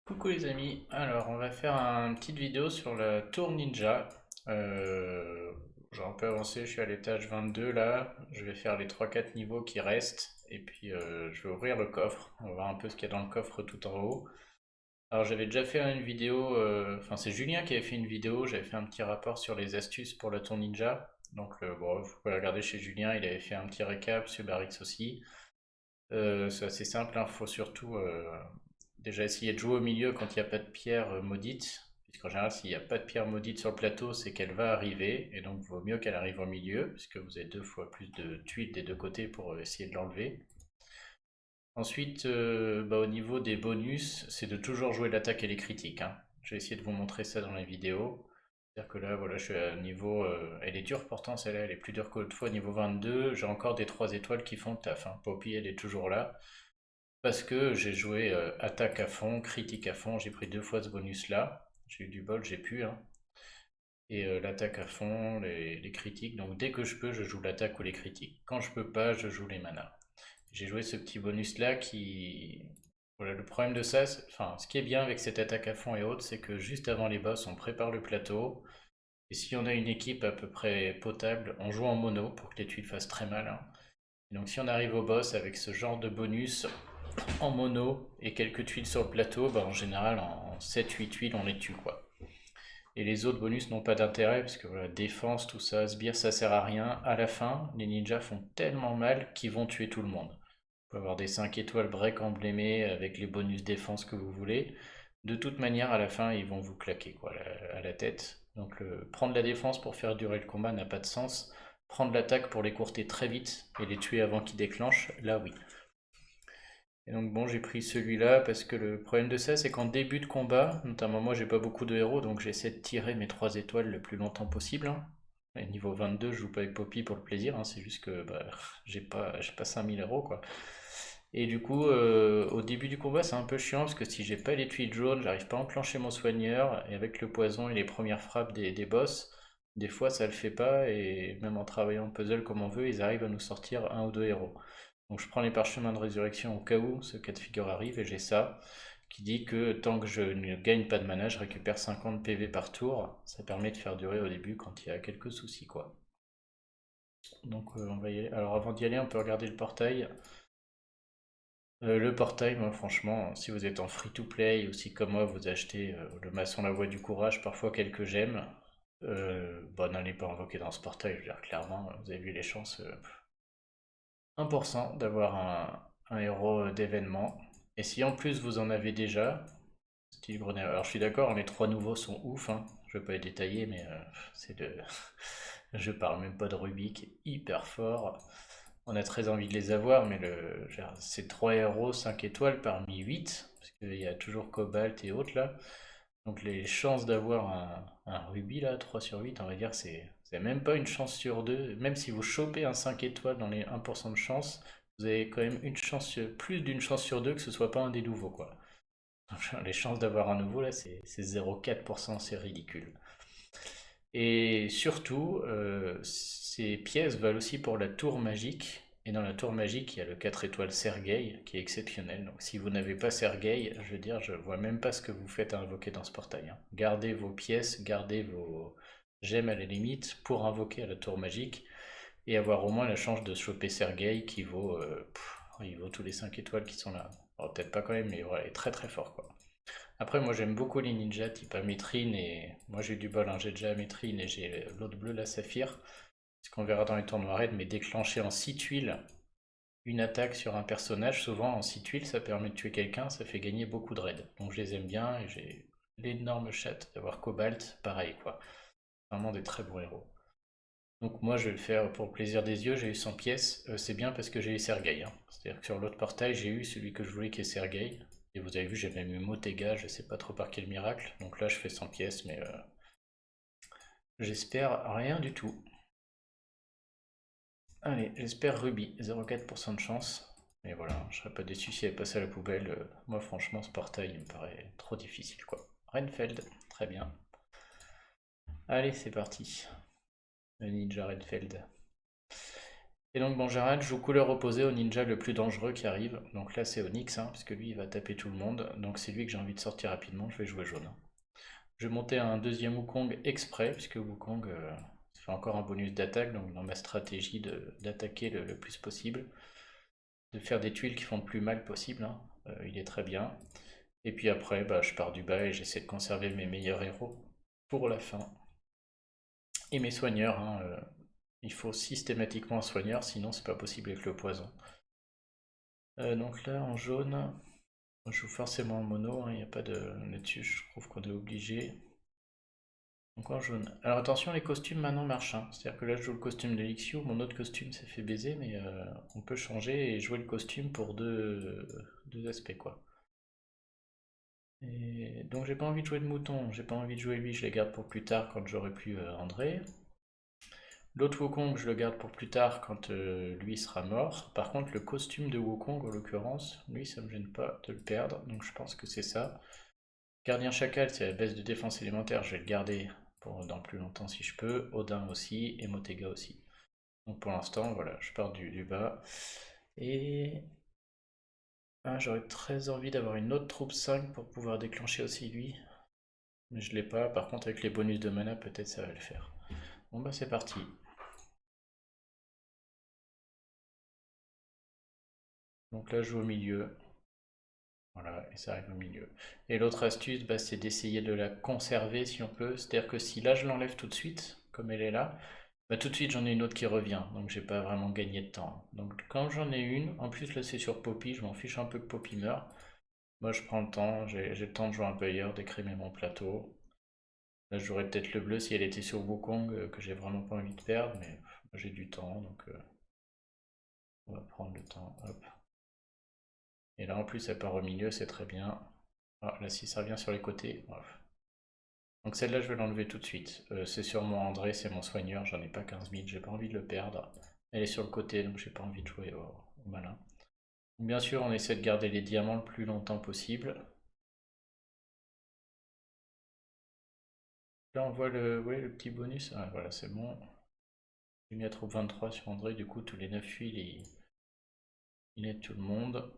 Coucou les amis, alors on va faire une petite vidéo sur la tour ninja. J'ai un peu avancé, je suis à l'étage 22 là, je vais faire les 3-4 niveaux qui restent et puis je vais ouvrir le coffre, on va voir un peu ce qu'il y a dans le coffre tout en haut. Alors j'avais déjà fait une vidéo, enfin c'est Julien qui avait fait une vidéo, j'avais fait un petit rapport sur les astuces pour la tour ninja. Donc bon, vous pouvez regarder chez Julien, il avait fait un petit récap, sur Barix aussi. C'est assez simple, il faut surtout déjà essayer de jouer au milieu quand il n'y a pas de pierre maudite. Puisqu'en général, s'il n'y a pas de pierre maudite sur le plateau, c'est qu'elle va arriver. Et donc, il vaut mieux qu'elle arrive au milieu, puisque vous avez deux fois plus de tuiles des deux côtés pour essayer de l'enlever. Ensuite, au niveau des bonus, c'est de toujours jouer l'attaque et les critiques, hein. Je vais essayer de vous montrer ça dans la vidéo. C'est-à-dire que là, voilà, je suis à niveau. Elle est dure pourtant, celle-là, elle est plus dure que l'autre fois, niveau 22. J'ai encore des 3 étoiles qui font le taf, hein. Poppy, elle est toujours là. Parce que j'ai joué attaque à fond, critique à fond, j'ai pris deux fois ce bonus là. J'ai eu du bol, j'ai pu, hein. Et l'attaque à fond, les critiques. Donc dès que je peux, je joue l'attaque ou les critiques. Quand je peux pas, je joue les manas. J'ai joué ce petit bonus là qui. Voilà, le problème de ça, enfin, ce qui est bien avec cette attaque à fond et autres, c'est que juste avant les boss, on prépare le plateau. Et si on a une équipe à peu près potable, on joue en mono pour que les tuiles fassent très mal, hein. Et donc si on arrive au boss avec ce genre de bonus, en mono et quelques tuiles sur le plateau, en général en 7-8 tuiles on les tue quoi. Et les autres bonus n'ont pas d'intérêt parce que voilà, défense, tout ça, sbire ça sert à rien. À la fin, les ninjas font tellement mal qu'ils vont tuer tout le monde. Vous pouvez avoir des 5 étoiles break emblémées avec les bonus défense que vous voulez. De toute manière, à la fin, ils vont vous claquer quoi, à la tête. Donc prendre la défense pour faire durer le combat n'a pas de sens. Prendre l'attaque pour les courter très vite et les tuer avant qu'ils déclenchent, là oui. Et donc bon, j'ai pris celui-là parce que le problème de ça, c'est qu'en début de combat, notamment moi j'ai pas beaucoup de héros, donc j'essaie de tirer mes 3 étoiles le plus longtemps possible, hein. Et niveau 22, je joue pas avec Poppy pour le plaisir, hein, c'est juste que j'ai pas 5000 héros quoi. Et du coup, au début du combat, c'est un peu chiant parce que si j'ai pas les tuiles jaunes, j'arrive pas à enclencher mon soigneur, et avec le poison et les premières frappes des boss, des fois ça le fait pas, et même en travaillant en puzzle comme on veut, ils arrivent à nous sortir un ou deux héros. Donc je prends les parchemins de résurrection au cas où ce cas de figure arrive et j'ai ça qui dit que tant que je ne gagne pas de mana, je récupère 50 PV par tour. Ça permet de faire durer au début quand il y a quelques soucis quoi. Donc on va y aller. Alors avant d'y aller, on peut regarder le portail. Le portail, moi franchement, si vous êtes en free to play ou si comme moi vous achetez le maçon La Voix du Courage, parfois quelques gemmes, n'allez pas invoquer dans ce portail, je veux dire clairement, vous avez vu les chances, 1% d'avoir un héros d'événement. Et si en plus vous en avez déjà, style Grenade. Alors je suis d'accord, les trois nouveaux sont ouf, hein. Je vais pas les détailler, mais c'est de. Je parle même pas de Ruby qui est hyper fort. On a très envie de les avoir, mais c'est 3 héros 5 étoiles parmi 8, parce qu'il y a toujours Cobalt et autres là. Donc les chances d'avoir un Ruby là, 3 sur 8, on va dire, c'est même pas une chance sur 2. Même si vous chopez un 5 étoiles dans les 1% de chance, vous avez quand même une chance, plus d'une chance sur 2 que ce soit pas un des nouveaux quoi. Donc, les chances d'avoir un nouveau là, c'est 0,4%, c'est ridicule. Et surtout, ces pièces valent aussi pour la tour magique. Et dans la tour magique, il y a le 4 étoiles Sergei qui est exceptionnel. Donc si vous n'avez pas Sergei, je veux dire, je vois même pas ce que vous faites à invoquer dans ce portail, hein. Gardez vos pièces, gardez vos gemmes à la limite pour invoquer à la tour magique et avoir au moins la chance de choper Sergei qui vaut, il vaut tous les 5 étoiles qui sont là. Bon, peut-être pas quand même, mais voilà, il est très très fort quoi. Après, moi j'aime beaucoup les ninjas type Amétrine et moi j'ai eu du bol, hein, j'ai déjà Amétrine et j'ai l'autre bleu, la Saphir. Ce qu'on verra dans les tournois raid, mais déclencher en 6 tuiles une attaque sur un personnage, souvent en 6 tuiles, ça permet de tuer quelqu'un, ça fait gagner beaucoup de raids. Donc je les aime bien et j'ai l'énorme chatte d'avoir Cobalt, pareil quoi. Vraiment des très bons héros. Donc moi je vais le faire pour le plaisir des yeux, j'ai eu 100 pièces, c'est bien parce que j'ai eu Sergei, hein. C'est-à-dire que sur l'autre portail j'ai eu celui que je voulais qui est Sergei, et vous avez vu j'ai même eu Motega, je sais pas trop par quel miracle, donc là je fais 100 pièces mais j'espère rien du tout. Allez, j'espère Ruby, 0,4% de chance, mais voilà, je serais pas déçu si elle passe à la poubelle, moi franchement ce portail il me paraît trop difficile quoi. Renfeld, très bien. Allez c'est parti, le ninja Renfeld. Et donc, bon, en général, je joue couleur opposée au ninja le plus dangereux qui arrive. Donc là, c'est Onyx, hein, parce que lui, il va taper tout le monde. Donc c'est lui que j'ai envie de sortir rapidement. Je vais jouer jaune. Je vais monter un deuxième Wukong exprès, puisque Wukong, ça fait encore un bonus d'attaque. Donc dans ma stratégie d'attaquer le plus possible, de faire des tuiles qui font le plus mal possible, hein, il est très bien. Et puis après, bah, je pars du bas et j'essaie de conserver mes meilleurs héros pour la fin. Et mes soigneurs, hein, il faut systématiquement un soigneur, sinon c'est pas possible avec le poison. Donc là, en jaune, je joue forcément en mono, il n'y a pas de... Là-dessus, je trouve qu'on est obligé. Donc en jaune. Alors attention, les costumes maintenant marchent, hein. C'est-à-dire que là, je joue le costume de Lixiu, mon autre costume s'est fait baiser, mais on peut changer et jouer le costume pour deux aspects, quoi. Et donc j'ai pas envie de jouer de mouton, j'ai pas envie de jouer lui, je les garde pour plus tard quand j'aurai plus André. L'autre Wukong, je le garde pour plus tard quand lui sera mort. Par contre, le costume de Wukong, en l'occurrence, lui, ça me gêne pas de le perdre, donc je pense que c'est ça. Gardien Chacal, c'est la baisse de défense élémentaire, je vais le garder pour dans plus longtemps si je peux. Odin aussi, et Motega aussi. Donc pour l'instant, voilà, je pars du bas. Et j'aurais très envie d'avoir une autre troupe 5 pour pouvoir déclencher aussi lui. Mais je l'ai pas, par contre avec les bonus de mana, peut-être ça va le faire. Bon bah c'est parti. Donc là je joue au milieu. Voilà, et ça arrive au milieu. Et l'autre astuce, bah, c'est d'essayer de la conserver si on peut. C'est-à-dire que si là je l'enlève tout de suite, comme elle est là, bah, tout de suite j'en ai une autre qui revient. Donc j'ai pas vraiment gagné de temps. Donc quand j'en ai une, en plus là c'est sur Poppy, je m'en fiche un peu que Poppy meure. Moi je prends le temps, j'ai le temps de jouer un peu ailleurs, d'écrémer mon plateau. Là j'aurais peut-être le bleu si elle était sur Wukong, que j'ai vraiment pas envie de perdre, mais j'ai du temps, donc on va prendre le temps. Hop. Et là en plus elle part au milieu, c'est très bien. Ah, là si ça revient sur les côtés. Bref. Donc celle-là, je vais l'enlever tout de suite. C'est sur mon André, c'est mon soigneur, j'en ai pas 15 000, j'ai pas envie de le perdre. Elle est sur le côté, donc j'ai pas envie de jouer au malin. Bien sûr, on essaie de garder les diamants le plus longtemps possible. Là, on voit ouais, le petit bonus. Ah, voilà, c'est bon. J'ai mis la troupe 23 sur André, du coup, tous les 9 fils, il aide tout le monde.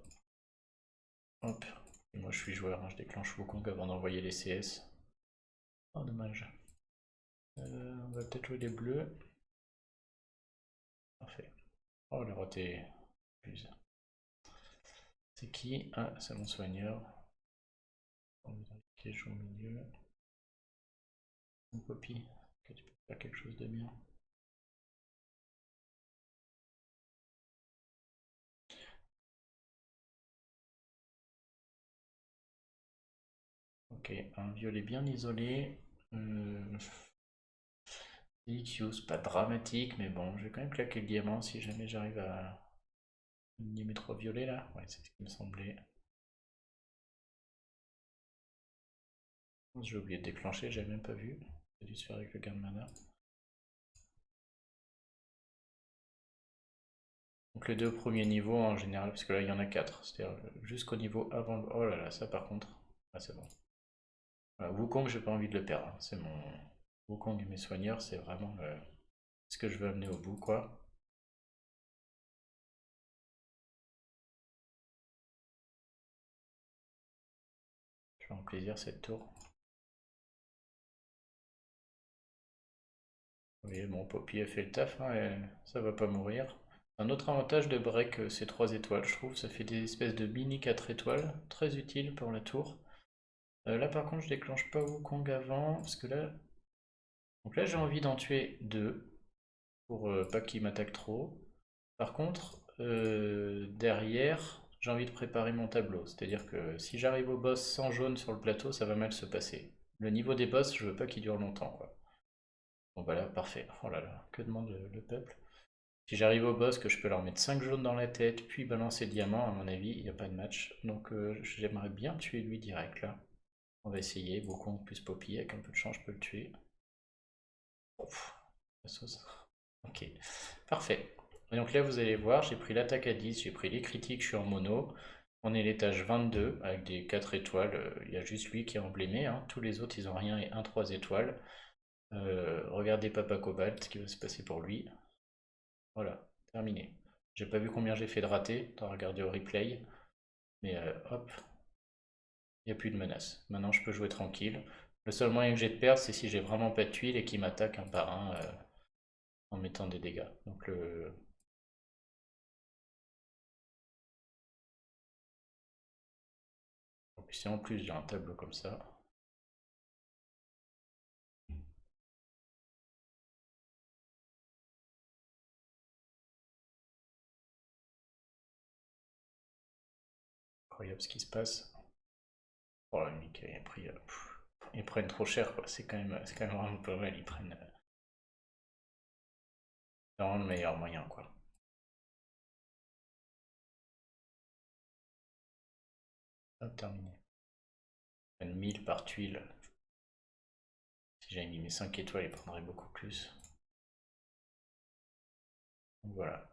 Hop. Et moi, je suis joueur, hein, je déclenche Wukong avant d'envoyer les CS. Oh, dommage. On va peut-être jouer les bleus. Parfait. Oh, le roté. C'est qui? Ah, c'est mon soigneur. On va cliquer, joue au milieu. Une copie. Que tu peux faire quelque chose de bien. Ok, un violet bien isolé. DQ, pas dramatique, mais bon, je vais quand même claquer le diamant si jamais j'arrive à nier mes 3 violets là. Ouais, c'est ce qui me semblait. J'ai oublié de déclencher, j'avais même pas vu. J'ai dû se faire avec le gain de mana. Donc les deux premiers niveaux en général, parce que là il y en a 4, c'est-à-dire jusqu'au niveau avant le... Oh là là, ça par contre, ah c'est bon. Voilà, Wukong, j'ai pas envie de le perdre, hein. C'est mon Wukong et mes soigneurs, c'est vraiment ce que je veux amener au bout, quoi. Je fais en plaisir cette tour. Oui, bon, Poppy a fait le taf, hein, et ça va pas mourir. Un autre avantage de break, c'est 3 étoiles, je trouve. Ça fait des espèces de mini 4 étoiles, très utile pour la tour. Là, par contre, je déclenche pas Wukong avant, parce que là... Donc là, j'ai envie d'en tuer 2, pour pas qu'il m'attaque trop. Par contre, derrière, j'ai envie de préparer mon tableau. C'est-à-dire que si j'arrive au boss sans jaune sur le plateau, ça va mal se passer. Le niveau des boss, je veux pas qu'il dure longtemps, quoi. Bon bah là, parfait. Oh là là, que demande le peuple? Si j'arrive au boss, que je peux leur mettre 5 jaunes dans la tête, puis balancer le diamant, à mon avis, il n'y a pas de match. Donc j'aimerais bien tuer lui direct là. On va essayer. Wukong plus Poppy, avec un peu de chance, je peux le tuer. Ouf, la sauce. Ok, parfait. Et donc là, vous allez voir, j'ai pris l'attaque à 10, j'ai pris les critiques, je suis en mono. On est l'étage 22 avec des 4 étoiles. Il y a juste lui qui est emblémé, hein. Tous les autres, ils ont rien et un 3 étoiles. Regardez Papa Cobalt, ce qui va se passer pour lui. Voilà. terminé. J'ai pas vu combien j'ai fait de ratés, t'as regardé au replay, mais hop, il n'y a plus de menace. Maintenant je peux jouer tranquille. Le seul moyen que j'ai de perdre, c'est si j'ai vraiment pas de tuiles et qu'il m'attaque un par un en mettant des dégâts. Donc le... Et puis si en plus j'ai un tableau comme ça, incroyable ce qui se passe. Oh, le Mickey, il a pris, ils prennent trop cher, quoi. C'est quand même vraiment pas mal. Ils prennent vraiment le meilleur moyen, quoi. Hop, terminé. Ils prennent 1000 par tuile. Si j'avais mis mes 5 étoiles, ils prendraient beaucoup plus. Donc voilà.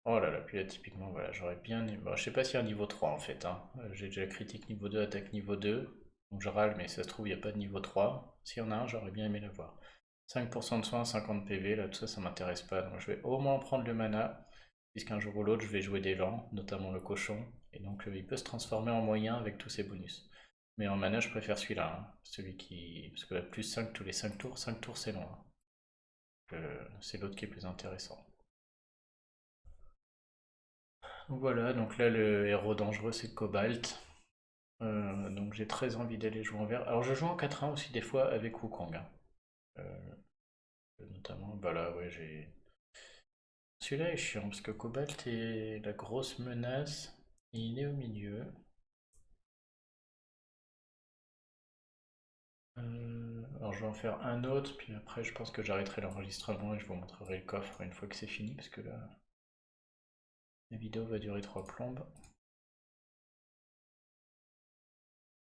Oh là là, puis là, typiquement, voilà, j'aurais bien aimé... Bon, je sais pas s'il y a un niveau 3 en fait, hein. J'ai déjà critique niveau 2, attaque niveau 2. Donc je râle, mais ça se trouve, il n'y a pas de niveau 3. S'il y en a un, j'aurais bien aimé l'avoir. 5% de soins, 50 PV, là, tout ça, ça m'intéresse pas. Donc je vais au moins prendre le mana, puisqu'un jour ou l'autre, je vais jouer des lents, notamment le cochon. Et donc il peut se transformer en moyen avec tous ses bonus. Mais en mana, je préfère celui-là, hein. Celui qui... Parce que là, plus 5 tous les 5 tours c'est long, hein. C'est l'autre qui est plus intéressant. Donc voilà, donc là le héros dangereux c'est Cobalt. Donc j'ai très envie d'aller jouer en vert. Alors je joue en 4-1 aussi des fois avec Wukong, hein. Notamment, bah là ouais j'ai... Celui-là est chiant parce que Cobalt est la grosse menace. Et il est au milieu. Alors je vais en faire un autre, puis après je pense que j'arrêterai l'enregistrement et je vous montrerai le coffre une fois que c'est fini, parce que là la vidéo va durer 3 plombes.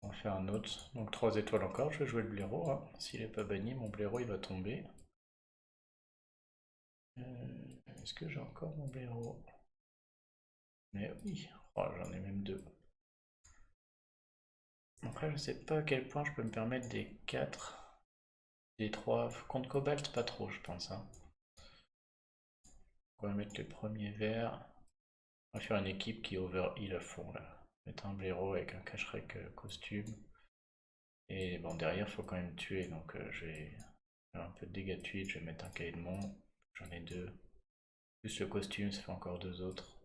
On va faire un autre, donc 3 étoiles encore, je vais jouer le blaireau, hein. S'il n'est pas banni, mon blaireau il va tomber. Est-ce que j'ai encore mon blaireau? Mais oui, oh, j'en ai même 2. Après je sais pas à quel point je peux me permettre des 4, des 3. Contre Cobalt, pas trop je pense, hein. On va mettre les premiers verts. On va faire une équipe qui overheal à fond là. Mettre un blaireau avec un cache-rec costume. Et bon, derrière, il faut quand même tuer, donc je vais faire un peu de dégâts de tuile. Je vais mettre un cahier de mon. J'en ai 2. Plus le costume, ça fait encore 2 autres.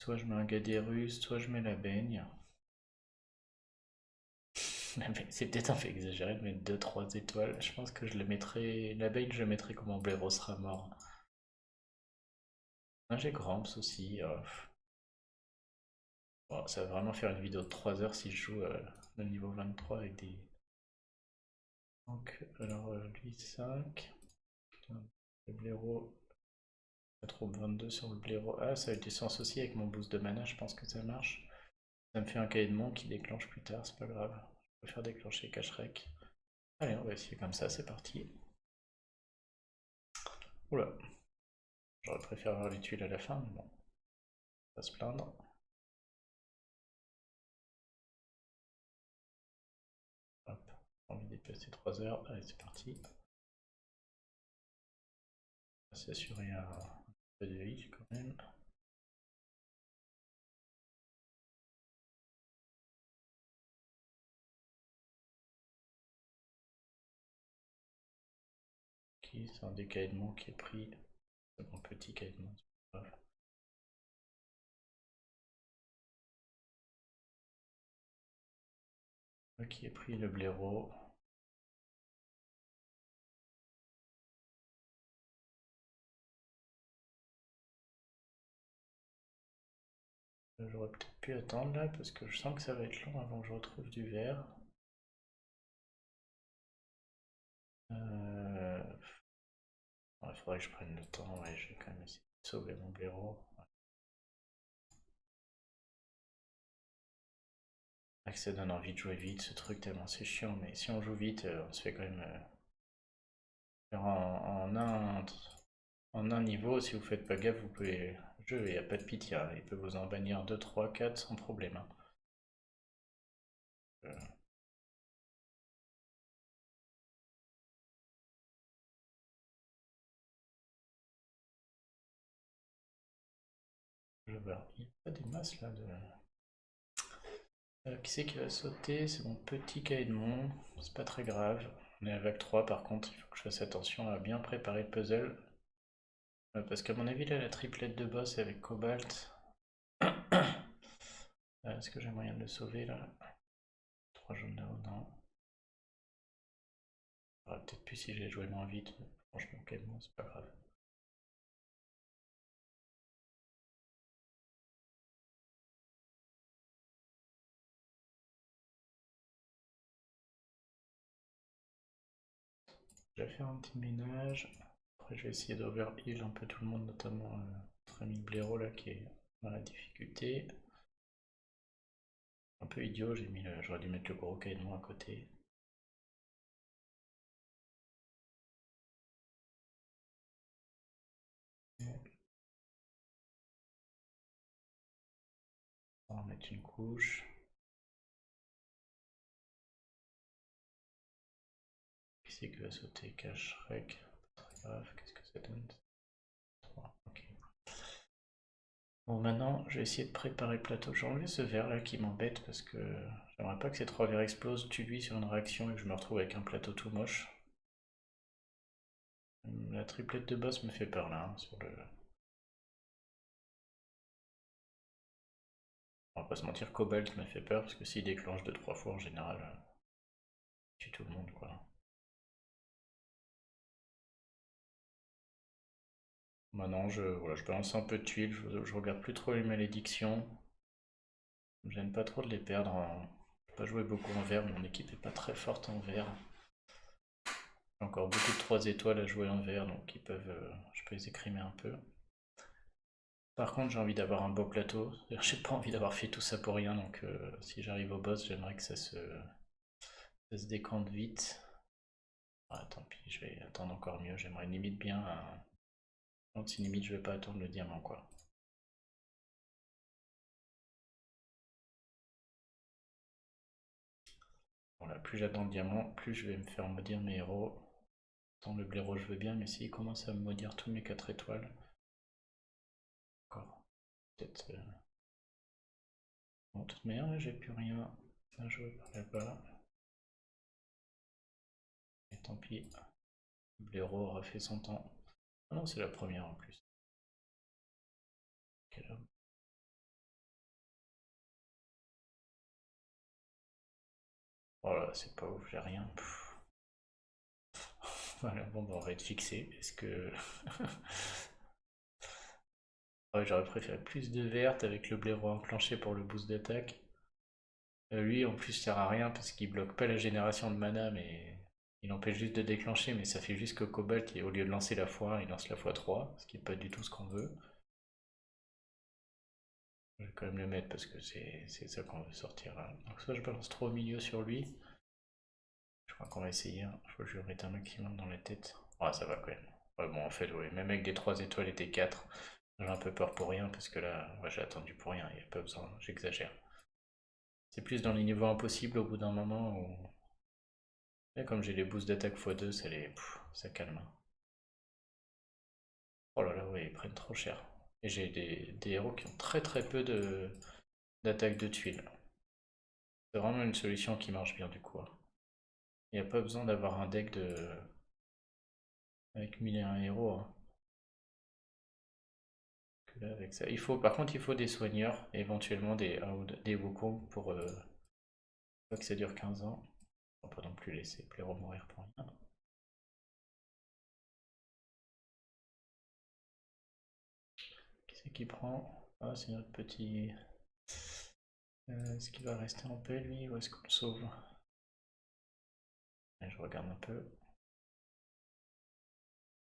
Soit je mets un Gadérus, soit je mets la baigne. C'est peut-être un peu exagéré de mettre 2-3 étoiles. Je pense que je le mettrai. La baigne, je le mettrai quand mon blaireau sera mort. Ah, j'ai Gramps aussi. Bon, ça va vraiment faire une vidéo de 3 heures si je joue le niveau 23 avec des. Donc, alors lui 5. Le blaireau. La troupe 22 sur le blaireau. Ah, ça a eu du sens aussi avec mon boost de mana, je pense que ça marche. Ça me fait un cahier de mon qui déclenche plus tard, c'est pas grave. Je peux faire déclencher cache-rec. Allez, on va essayer comme ça, c'est parti. Oula, j'aurais préféré avoir les tuiles à la fin, mais bon, pas se plaindre. Hop, envie de dépasser 3 heures. Allez, c'est parti. On va s'assurer un peu de vie quand même. Qui c'est un des cahiers de mon qui est pris. C'est mon petit cahier de mon, c'est pas grave. Qui est pris le blaireau. J'aurais peut-être pu attendre là parce que je sens que ça va être long avant que je retrouve du vert. Il faudrait que je prenne le temps, ouais, je vais quand même essayer de sauver mon blaireau. Ouais. Que ça donne envie de jouer vite ce truc tellement c'est chiant, mais si on joue vite, on se fait quand même en un niveau, si vous faites pas gaffe, vous pouvez. Le jeu, il n'y a pas de pitié, hein. Il peut vous en bannir 2, 3, 4 sans problème, hein. Euh, over. Il y a pas des masses là de... qui c'est qui va sauter? C'est mon petit Caïdmon. C'est pas très grave. On est à vague 3 par contre, il faut que je fasse attention à bien préparer le puzzle. Parce qu'à mon avis là la triplette de boss avec Cobalt. Est-ce que j'ai moyen de le sauver là? 3 jaunes là-haut, non. Peut-être plus si j'ai joué moins vite, mais franchement Caïdmon c'est pas grave. Je vais faire un petit ménage. Après, je vais essayer d'overheal un peu tout le monde, notamment notre ami Blaireau là qui est dans la difficulté. Un peu idiot, j'aurais dû mettre le gros Caïdmon à côté. On va mettre une couche. Qui c'est qui va sauter? Cache Shrek. Pas très grave, qu'est-ce que ça donne? 3, ok. Bon, maintenant, je vais essayer de préparer le plateau. Je vais enlever ce verre là qui m'embête parce que j'aimerais pas que ces 3 verres explosent, tue lui sur une réaction et que je me retrouve avec un plateau tout moche. La triplette de boss me fait peur là, hein, sur le... On va pas se mentir, Cobalt me fait peur parce que s'il déclenche 2-3 fois en général, il tue tout le monde quoi. Maintenant, je balance un peu de tuiles, je regarde plus trop les malédictions. Je me gêne pas trop de les perdre. Je n'ai pas joué beaucoup en vert, mon équipe est pas très forte en vert. J'ai encore beaucoup de 3 étoiles à jouer en vert, donc je peux les écrimer un peu. Par contre, j'ai envie d'avoir un beau plateau. J'ai pas envie d'avoir fait tout ça pour rien, donc si j'arrive au boss, j'aimerais que ça se décante vite. Ah, tant pis, je vais attendre encore mieux. J'aimerais limite bien. Si limite je vais pas attendre le diamant quoi. Voilà, plus j'attends le diamant, plus je vais me faire maudire mes héros. Tant le blaireau je veux bien, mais s'il commence à me maudire tous mes 4 étoiles. Encore. Peut-être. Bon, de toute manière, là j'ai plus rien à jouer par là-bas. Et tant pis. Le blaireau aura fait son temps. Ah non, c'est la première en plus. Quel homme. Oh là, c'est pas ouf, j'ai rien. Voilà, bon, bah, on va être fixé. Est-ce que. Ouais, j'aurais préféré plus de verte avec le blaireau enclenché pour le boost d'attaque. Lui en plus sert à rien parce qu'il bloque pas la génération de mana mais il empêche juste de déclencher, mais ça fait juste que Cobalt au lieu de lancer la x1 il lance la x3, ce qui est pas du tout ce qu'on veut. Je vais quand même le mettre parce que c'est ça qu'on veut sortir là. Donc soit je balance trop au milieu sur lui. Je crois qu'on va essayer, hein. Faut que je lui mette un maximum dans la tête. Ah ça va quand même. Ouais, bon en fait oui, même avec des 3 étoiles et des 4, j'ai un peu peur pour rien parce que là ouais, j'ai attendu pour rien, il n'y a pas besoin, j'exagère. C'est plus dans les niveaux impossibles au bout d'un moment où... Là, comme j'ai les boosts d'attaque x2, ça calme. Oh là là, ouais, ils prennent trop cher. Et j'ai des héros qui ont très très peu d'attaque de tuiles. C'est vraiment une solution qui marche bien du coup, hein. Il n'y a pas besoin d'avoir un deck avec 1001 héros, hein. Que là, avec ça. Par contre, il faut des soigneurs, et éventuellement des Wukong pour pas que ça dure 15 ans. On va pas non plus laisser Plairo mourir pour rien. Qui c'est qui prend? Ah, c'est notre petit... Est-ce qu'il va rester en paix lui ou est-ce qu'on le sauve? Et je regarde un peu.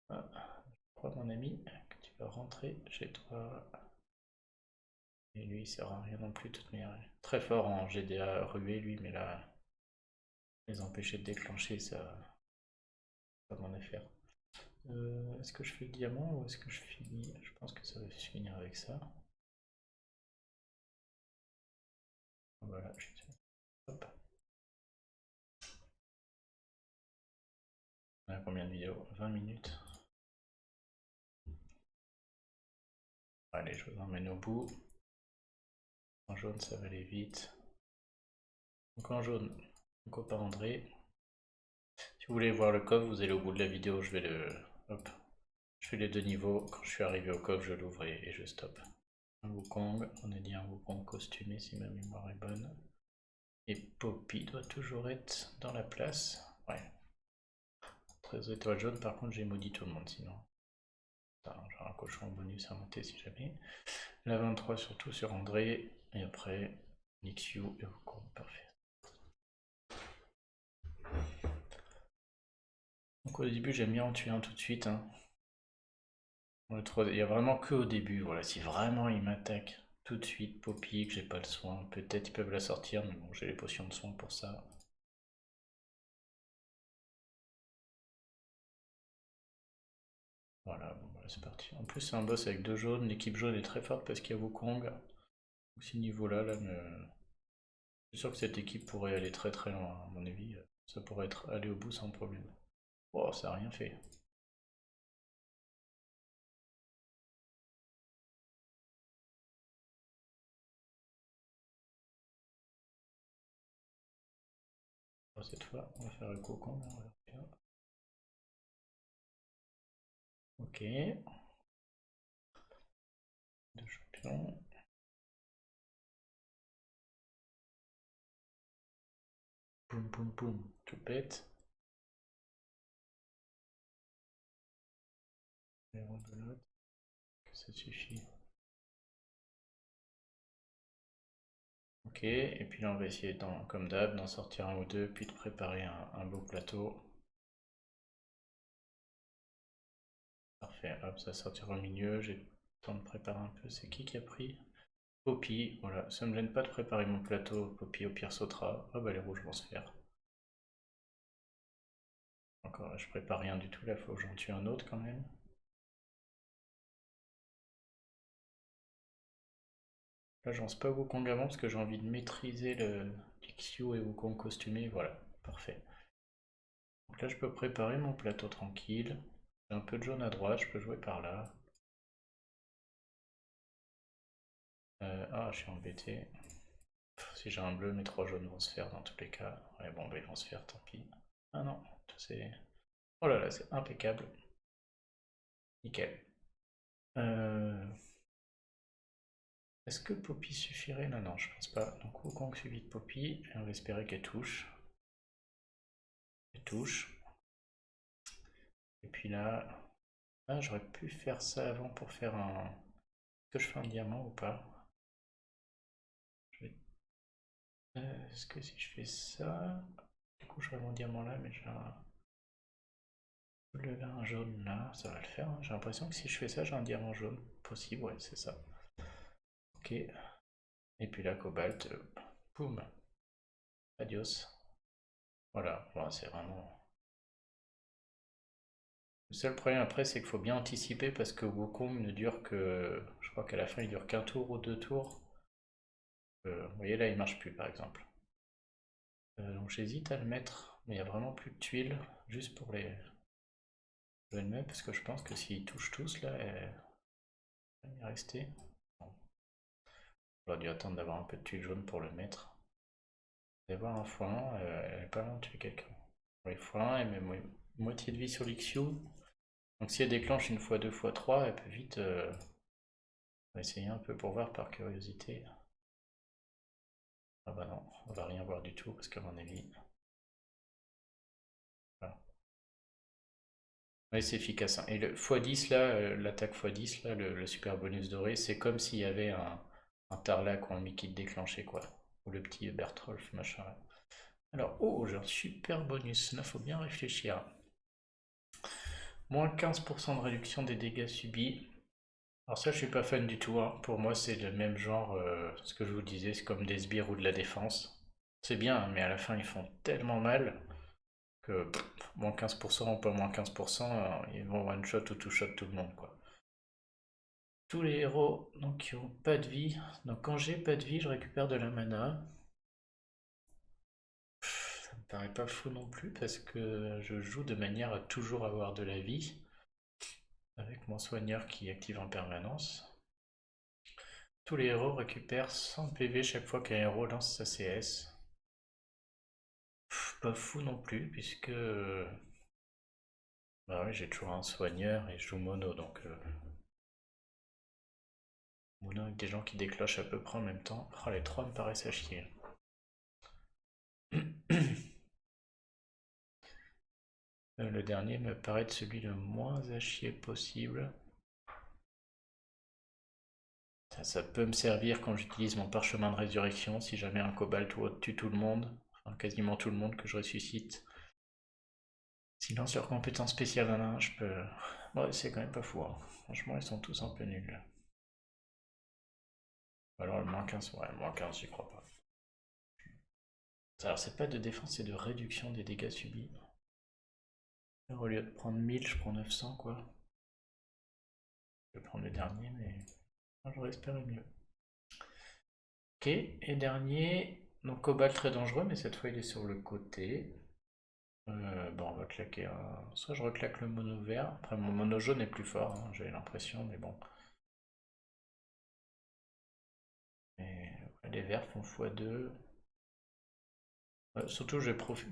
Ah, je crois mon ami que tu vas rentrer chez toi. Et lui il sert à rien non plus de toute manière. Très fort en GDA rué lui, mais là les empêcher de déclencher ça pas mon affaire. Est-ce que je fais le diamant ou est-ce que je finis? Je pense que ça va se finir avec ça. Voilà, hop. On a combien de vidéos? 20 minutes. Allez, je vous emmène au bout. En jaune, ça va aller vite. Donc en jaune, mon copain André. Si vous voulez voir le coffre, vous allez au bout de la vidéo, je vais le... Hop. Je fais les 2 niveaux. Quand je suis arrivé au coffre, je l'ouvre et je stoppe. Un Wukong, on a dit un Wukong costumé si ma mémoire est bonne. Et Poppy doit toujours être dans la place. Ouais. 13 étoiles jaunes, par contre j'ai maudit tout le monde sinon. J'ai un cochon en bonus à monter si jamais. La 23 surtout sur André. Et après, Nixiu et Wukong, parfait. Donc au début j'aime bien en tuer un tout de suite. Hein. Il y a vraiment que au début, voilà, si vraiment il m'attaque tout de suite, Poppy, que j'ai pas le soin, peut-être ils peuvent la sortir, mais bon j'ai les potions de soin pour ça. Voilà, bon, voilà c'est parti. En plus c'est un boss avec 2 jaunes, l'équipe jaune est très forte parce qu'il y a Wukong. Donc ce niveau-là, là, je suis sûr que cette équipe pourrait aller très très loin, à mon avis. Ça pourrait aller au bout sans problème. Oh, ça a rien fait. Bon, cette fois, on va faire le cocon. Ok. 2 champions. Poum poum poum, tout pète. Et rebelote. Que ça suffit. Ok, et puis là on va essayer, comme d'hab, d'en sortir un ou deux, puis de préparer un beau plateau. Parfait, hop, ça sortira au milieu, j'ai le temps de préparer un peu. C'est qui a pris? Poppy, voilà, ça me gêne pas de préparer mon plateau, Poppy au pire sautera. Ah bah les rouges vont se faire. Encore, je prépare rien du tout, là faut que j'en tue un autre quand même. Là je lance pas Wukong avant parce que j'ai envie de maîtriser le Pixiu et Wukong costumé, voilà, parfait. Donc là je peux préparer mon plateau tranquille. J'ai un peu de jaune à droite, je peux jouer par là. Ah, je suis embêté. Si j'ai un bleu, mes 3 jaunes vont se faire dans tous les cas. Ouais, bon, bah, ils vont se faire, tant pis. Ah non, c'est... Oh là là, c'est impeccable. Nickel. Est-ce que Poppy suffirait? Non, non, je pense pas. Donc, Wukong suivi de Poppy, et on va espérer qu'elle touche. Elle touche. Et puis là... Ah, j'aurais pu faire ça avant pour faire un... Est-ce que je fais un diamant ou pas? Est-ce que si je fais ça... Du coup, j'aurai mon diamant là, mais j'ai un jaune là, ça va le faire. Hein. J'ai l'impression que si je fais ça, j'ai un diamant jaune. Possible, ouais, c'est ça. Ok. Et puis la cobalt, boum. Adios. Voilà, bon, c'est vraiment... Le seul problème après, c'est qu'il faut bien anticiper parce que Wukong ne dure que... Je crois qu'à la fin, il dure qu'un tour ou 2 tours. Vous voyez, là, il marche plus, par exemple. Donc j'hésite à le mettre, mais il n'y a vraiment plus de tuiles, juste pour les... Je vais le mettre parce que je pense que s'ils touchent tous, là, il va y rester. Bon. J'aurais dû attendre d'avoir un peu de tuiles jaunes pour le mettre. Vous allez voir un foin, elle est pas loin de tuer quelqu'un. Oui, foin, et même moitié de vie sur l'Ixiu. Donc si elle déclenche une fois, 2 fois, 3, elle peut vite... on va essayer un peu pour voir par curiosité. Ah bah non, on va rien voir du tout parce qu'à mon avis... Voilà. Ouais, c'est efficace. Hein. Et le x10 là, l'attaque x10 là, le super bonus doré, c'est comme s'il y avait un Tarlac ou un Mickey déclenché quoi. Ou le petit Bertholf machin. Alors, oh, j'ai un super bonus, là faut bien réfléchir. Moins 15% de réduction des dégâts subis. Alors ça je suis pas fan du tout, hein. Pour moi c'est le même genre, ce que je vous disais, c'est comme des sbires ou de la défense. C'est bien, hein, mais à la fin ils font tellement mal que moins 15% ou pas moins 15%, ils vont one shot ou two shot tout le monde quoi. Tous les héros donc, qui ont pas de vie, donc quand j'ai pas de vie je récupère de la mana. Ça me paraît pas fou non plus parce que je joue de manière à toujours avoir de la vie avec mon soigneur qui active en permanence. Tous les héros récupèrent 100 PV chaque fois qu'un héros lance sa CS. Pas fou non plus, puisque bah oui, j'ai toujours un soigneur et je joue mono, donc mono avec des gens qui déclenchent à peu près en même temps. Oh, les trois me paraissent à chier. Le dernier me paraît être celui le moins à chier possible. Ça peut me servir quand j'utilise mon parchemin de résurrection, si jamais un cobalt ou autre tue tout le monde, enfin quasiment tout le monde que je ressuscite. Sinon sur compétence spéciale 1, je peux... Ouais, c'est quand même pas fou, hein. Franchement, ils sont tous un peu nuls. Alors le moins 15, ouais, le moins 15, j'y crois pas. Alors c'est pas de défense, c'est de réduction des dégâts subis. Alors, au lieu de prendre 1000, je prends 900 quoi. Je vais prendre le dernier, mais j'aurais espéré mieux. Ok, et dernier, donc Cobalt très dangereux, mais cette fois il est sur le côté. Bon, on va claquer un... Soit je reclaque le mono vert, après mon mono jaune est plus fort, hein, j'ai l'impression, mais bon. Et, ouais, les verts font x2. Surtout,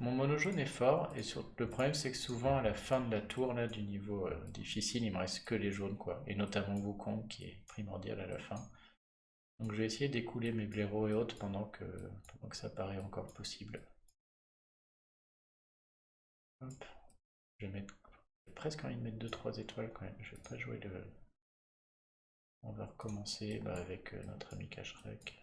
mon mono jaune est fort, et le problème c'est que souvent à la fin de la tour là, du niveau difficile, il me reste que les jaunes, quoi. Et notamment Wukong qui est primordial à la fin. Donc je vais essayer d'écouler mes blaireaux et autres pendant que ça paraît encore possible. Hop. J'ai presque envie de mettre 2-3 étoiles quand même. Je vais pas jouer le... On va recommencer avec notre ami Cacherec.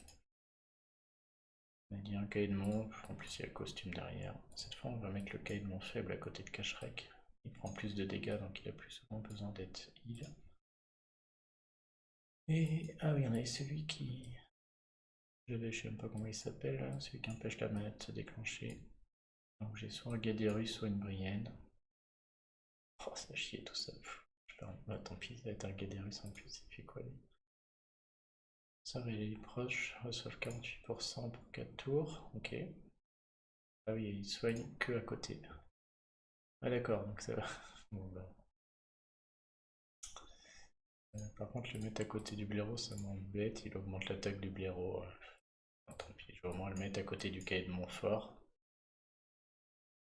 On a dit un Caïdmon, en plus il y a le costume derrière. Cette fois on va mettre le Caïdmon faible à côté de Cacherec. Il prend plus de dégâts donc il a plus souvent besoin d'être heal. Et ah oui, il y en avait celui qui... je sais même pas comment il s'appelle, celui qui empêche la manette de se déclencher. Donc j'ai soit un Gadérus, soit une Brienne. Oh ça chie tout ça. Bah tant pis, ça va être un Gadérus en plus, il fait quoi lui? Ça il est proche, reçoivent 48% pour 4 tours, ok. Ah oui, il soigne que à côté. Ah d'accord, donc ça va. Bon, bah. Par contre, le mettre à côté du blaireau, ça m'embête, il augmente l'attaque du blaireau. Tant pis, je vais au moins le mettre à côté du cahier de Montfort,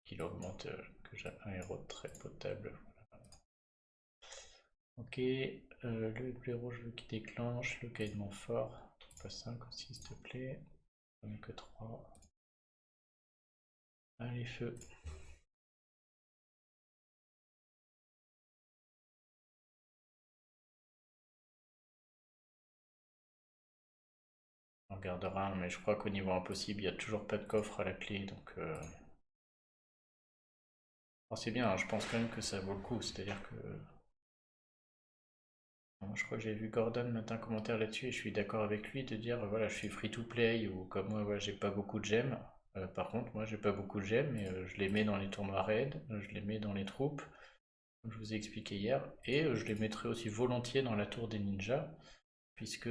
qu'il augmente, que j'ai un héros très potable. Ok, le blaireau, je veux qu'il déclenche, le cahier de Montfort, pas 5 aussi, s'il te plaît. J'en ai que 3. Allez, feu. On regardera, hein, mais je crois qu'au niveau impossible, il n'y a toujours pas de coffre à la clé, donc... c'est bien, hein, je pense quand même que ça vaut le coup, c'est-à-dire que... Je crois que j'ai vu Gordon mettre un commentaire là-dessus et je suis d'accord avec lui de dire voilà, je suis free to play ou comme moi, ouais, j'ai pas beaucoup de gemmes. Par contre, moi j'ai pas beaucoup de gemmes, mais je les mets dans les tournois raid, je les mets dans les troupes, comme je vous ai expliqué hier, et je les mettrai aussi volontiers dans la tour des ninjas, puisque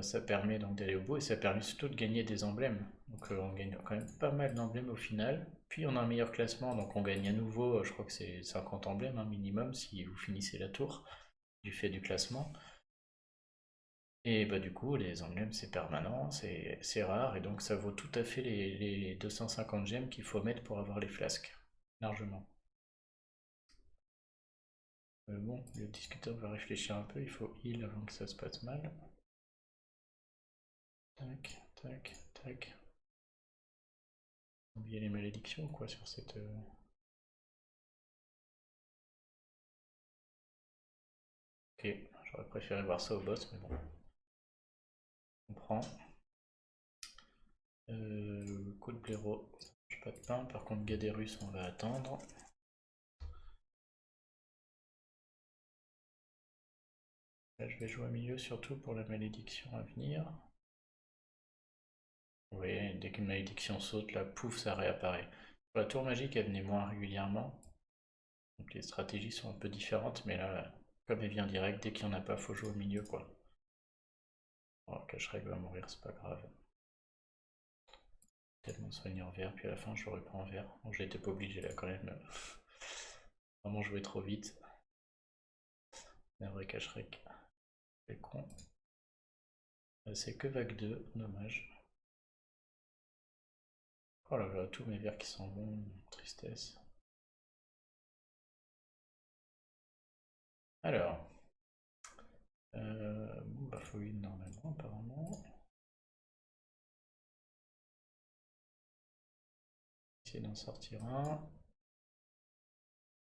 ça permet donc d'aller au bout et ça permet surtout de gagner des emblèmes. Donc on gagne quand même pas mal d'emblèmes au final. Puis on a un meilleur classement, donc on gagne à nouveau, je crois que c'est 50 emblèmes minimum si vous finissez la tour du fait du classement. Et bah du coup, les emblèmes c'est permanent, c'est rare, et donc ça vaut tout à fait les 250 gemmes qu'il faut mettre pour avoir les flasques, largement. Bon, le discuteur va réfléchir un peu, il faut heal avant que ça se passe mal. Tac, tac, tac. Oublier les malédictions quoi sur cette... Ok, j'aurais préféré voir ça au boss, mais bon. On prend. Coup de blaireau, ça mange pas de pain, par contre Gadérus on va attendre. Là je vais jouer au milieu surtout pour la malédiction à venir. Oui, dès qu'une malédiction saute, là, pouf, ça réapparaît. Pour la tour magique, elle venait moins régulièrement. Donc les stratégies sont un peu différentes, mais là, comme elle vient direct, dès qu'il n'y en a pas, faut jouer au milieu, quoi. Oh, Cacherec va mourir, c'est pas grave. Tellement soigné en vert, puis à la fin, je le reprends en vert. Bon, j'étais pas obligé là, quand même. Vraiment jouer trop vite. Un vrai Cacherec. C'est con. C'est que vague 2, dommage. Oh là là, tous mes verts qui sont bons, tristesse. Alors, bon bah faut une normalement apparemment. Essayer d'en sortir un.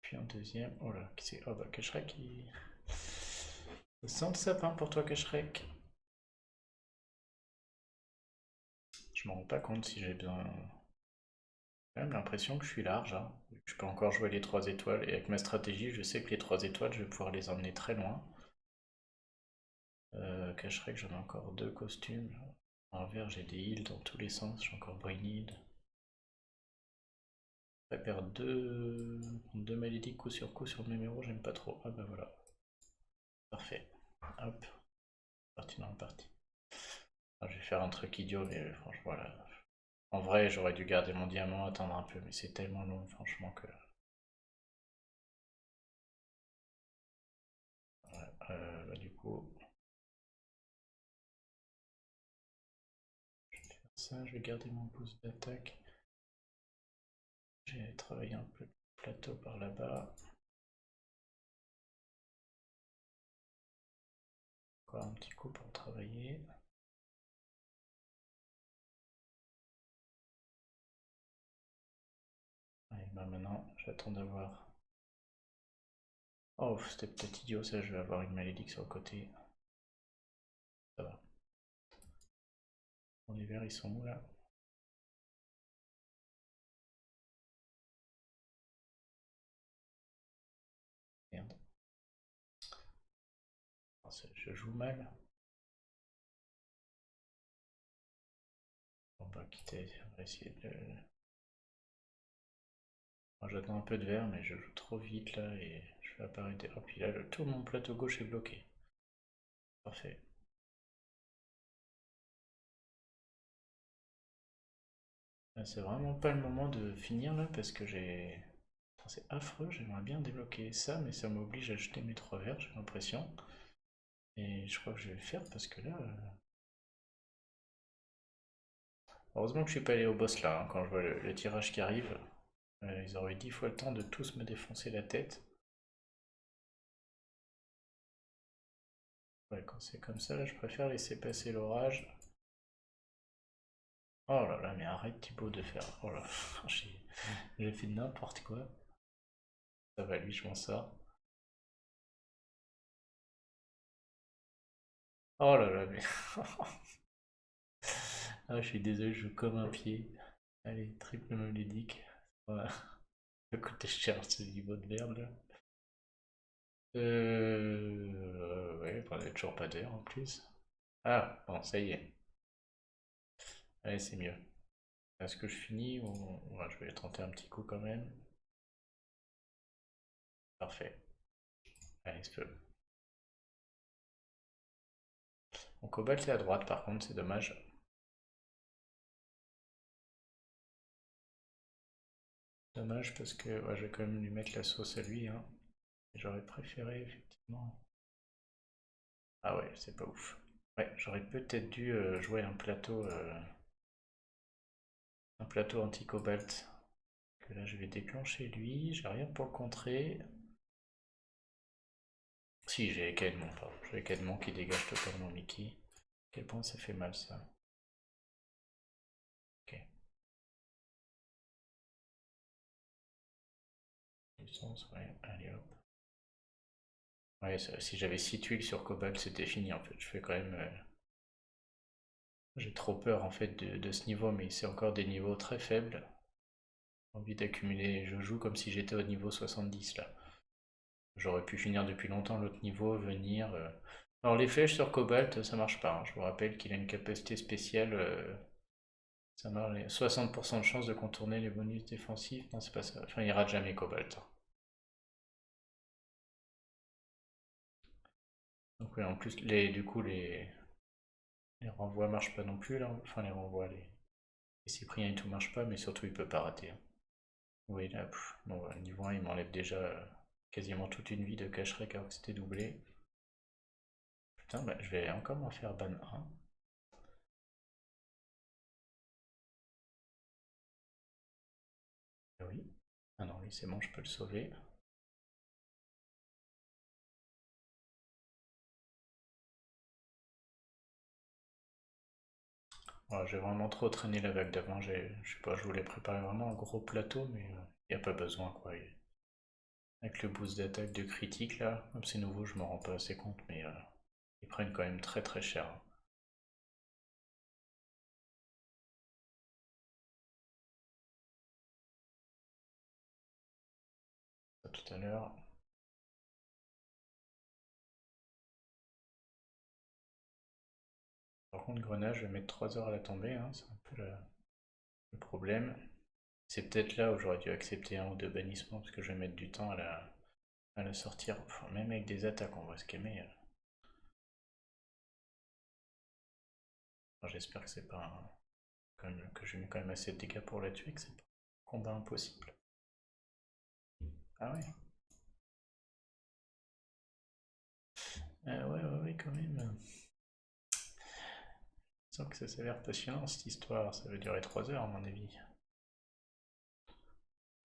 Puis un deuxième. Oh là, qui c'est? Oh bah Cacherek qui. Ça sent le sapin pour toi Cacherek. Je m'en rends pas compte si j'ai besoin. J'ai quand même l'impression que je suis large, hein. Je peux encore jouer les 3 étoiles et avec ma stratégie, je sais que les 3 étoiles, je vais pouvoir les emmener très loin. Cacherai que j'en ai encore 2 costumes. En vert, j'ai des heals dans tous les sens, j'ai encore Brain Heal. Je vais perdre 2 malédiques coup sur coup sur le même héros, j'aime pas trop. Ah bah voilà. Parfait. Hop. Parti dans le parti. Alors, je vais faire un truc idiot, mais franchement, voilà. En vrai, j'aurais dû garder mon diamant, attendre un peu, mais c'est tellement long, franchement, que. Ouais, bah, du coup, je vais faire ça, je vais garder mon boost d'attaque. J'ai travaillé un peu le plateau par là-bas. Encore un petit coup pour travailler. Et bah maintenant, j'attends d'avoir. Oh, c'était peut-être idiot ça, je vais avoir une malédique sur le côté. Ça va. Bon, les verts, ils sont où là? Merde. Oh, je joue mal. On va quitter, on va essayer de. Moi, j'attends un peu de vert, mais je joue trop vite là et je vais apparaître. Oh, puis là, tout mon plateau gauche est bloqué. Parfait. C'est vraiment pas le moment de finir là parce que j'ai. C'est affreux, j'aimerais bien débloquer ça, mais ça m'oblige à jeter mes 3 verres, j'ai l'impression. Et je crois que je vais le faire parce que là. Heureusement que je suis pas allé au boss là, hein, quand je vois le tirage qui arrive. Ils auraient eu 10 fois le temps de tous me défoncer la tête. Ouais, quand c'est comme ça, là, je préfère laisser passer l'orage. Oh là là, mais arrête Thibaut de faire. Oh là, j'ai fait n'importe quoi. Ça va, lui, je m'en sors. Oh là là, mais. Ah, je suis désolé, je joue comme un pied. Allez, triple malédique. Voilà. Ça coûte cher ce niveau de merde là. Ouais, on a toujours pas d'air en plus. Ah, bon, ça y est. Allez, c'est mieux. Est-ce que je finis ou. Ouais, je vais tenter un petit coup quand même. Parfait. Allez, ce feu. Mon cobalt est à droite par contre, c'est dommage. Dommage parce que ouais, je vais quand même lui mettre la sauce à lui, hein. J'aurais préféré effectivement. Ah ouais, c'est pas ouf. Ouais, j'aurais peut-être dû jouer un plateau anti-cobalt. Que là je vais déclencher lui, j'ai rien pour le contrer. Si, j'ai Caedmon, pardon. J'ai Caedmon qui dégage totalement Mickey. À quel point ça fait mal ça. Ok. Licence, ouais, allez hop. Ouais, si j'avais 6 tuiles sur Cobalt, c'était fini en fait. Je fais quand même. J'ai trop peur en fait de ce niveau, mais c'est encore des niveaux très faibles. J'ai envie d'accumuler. Je joue comme si j'étais au niveau 70 là. J'aurais pu finir depuis longtemps l'autre niveau, venir. Alors les flèches sur Cobalt, ça marche pas, hein. Je vous rappelle qu'il a une capacité spéciale. Ça marche. 60% de chance de contourner les bonus défensifs. Non, c'est pas ça. Enfin, il rate jamais Cobalt. Donc oui, en plus, du coup, les renvois marchent pas non plus là. Enfin, les renvois, les Cypriens et tout marchent pas, mais surtout il peut pas rater, hein. Oui, là, bon, ouais, niveau 1, il m'enlève déjà quasiment toute une vie de cacherai car c'était doublé. Putain, bah, je vais encore m'en faire ban 1. Ah oui. Ah non, lui c'est bon, je peux le sauver. Ouais, j'ai vraiment trop traîné la vague d'avant. Je sais pas, je voulais préparer vraiment un gros plateau, mais il n'y a pas besoin quoi. Avec le boost d'attaque de critique là, comme c'est nouveau, je me rends pas assez compte, mais ils prennent quand même très très cher. Ça, tout à l'heure. Par contre, grenade, je vais mettre 3 heures à la tomber, hein, c'est un peu le problème. C'est peut-être là où j'aurais dû accepter un ou deux bannissements, parce que je vais mettre du temps à la sortir. Enfin, même avec des attaques, on va se calmer. Enfin, j'espère que c'est pas que je mets quand même assez de dégâts pour la tuer, que c'est pas un combat impossible. Ah ouais. Ouais, ouais, ouais, quand même. Je sens que ça s'avère passionnant cette histoire, ça va durer 3 heures à mon avis.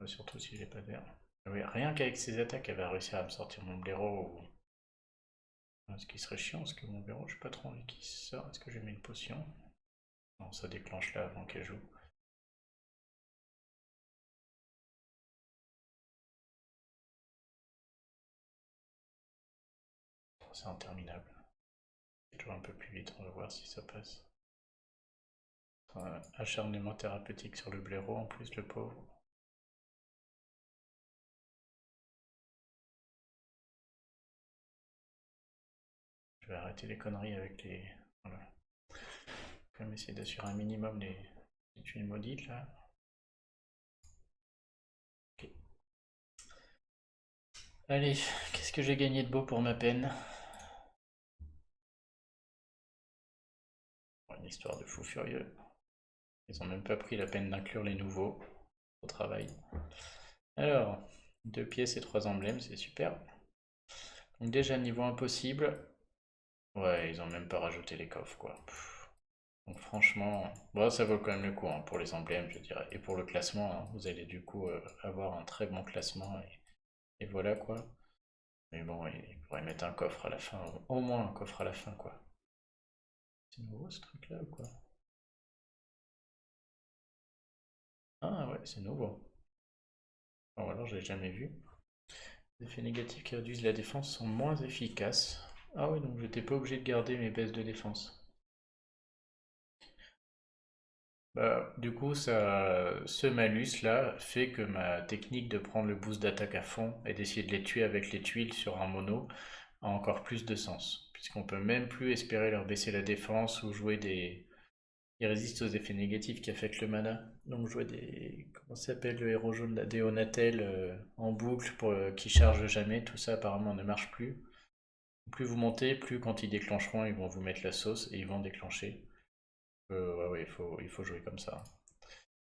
Surtout si j'ai pas d'air. Oui, rien qu'avec ses attaques, elle va réussir à me sortir mon blaireau. Ce qui serait chiant, parce que mon blaireau, j'ai pas trop envie qu'il sorte. Est-ce que je mets une potion? Non, ça déclenche là avant qu'elle joue. C'est interminable. Toujours un peu plus vite, on va voir si ça passe. Acharnement thérapeutique sur le blaireau en plus, le pauvre. Je vais arrêter les conneries avec les. Voilà. Quand même essayer d'assurer un minimum les tuiles maudites là. Ok. Allez, qu'est-ce que j'ai gagné de beau pour ma peine? Bon, une histoire de fou furieux. Ils ont même pas pris la peine d'inclure les nouveaux au travail. Alors, 2 pièces et 3 emblèmes, c'est super. Donc déjà niveau impossible. Ouais, ils ont même pas rajouté les coffres quoi. Donc franchement, bon, ça vaut quand même le coup hein, pour les emblèmes, je dirais. Et pour le classement, hein, vous allez du coup avoir un très bon classement. Et voilà quoi. Mais bon, il pourrait mettre un coffre à la fin, au moins un coffre à la fin quoi. C'est nouveau ce truc là ou quoi? Ah ouais, c'est nouveau. Bon alors je l'ai jamais vu. Les effets négatifs qui réduisent la défense sont moins efficaces. Ah ouais, donc j'étais pas obligé de garder mes baisses de défense. Bah, du coup, ce malus là fait que ma technique de prendre le boost d'attaque à fond et d'essayer de les tuer avec les tuiles sur un mono a encore plus de sens. Puisqu'on peut même plus espérer leur baisser la défense ou jouer des. Ils résistent aux effets négatifs qui affectent le mana. Donc jouer des. Comment ça s'appelle le héros jaune là, des Onatel en boucle pour, qui charge jamais, tout ça apparemment ne marche plus. Plus vous montez, plus quand ils déclencheront, ils vont vous mettre la sauce et ils vont déclencher. Ouais, ouais, il faut jouer comme ça.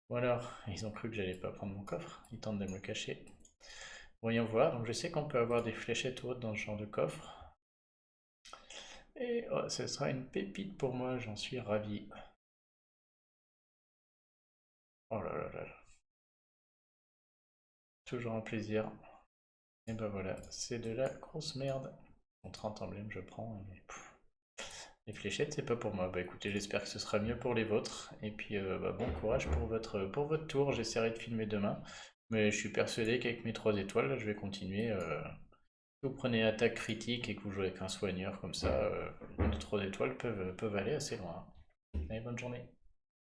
Bon alors, ils ont cru que j'allais pas prendre mon coffre, ils tentent de me le cacher. Voyons voir, donc je sais qu'on peut avoir des fléchettes ou autres dans ce genre de coffre. Et oh, ce sera une pépite pour moi, j'en suis ravi. Oh là là là là, toujours un plaisir. Et ben voilà, c'est de la grosse merde. Bon, 30 emblèmes je prends, mais les fléchettes c'est pas pour moi. Bah écoutez, j'espère que ce sera mieux pour les vôtres. Et puis bah, bon courage pour votre tour, j'essaierai de filmer demain. Mais je suis persuadé qu'avec mes 3 étoiles, là, je vais continuer. Vous prenez attaque critique et que vous jouez avec un soigneur comme ça, les 3 étoiles peuvent aller assez loin. Allez, bonne journée.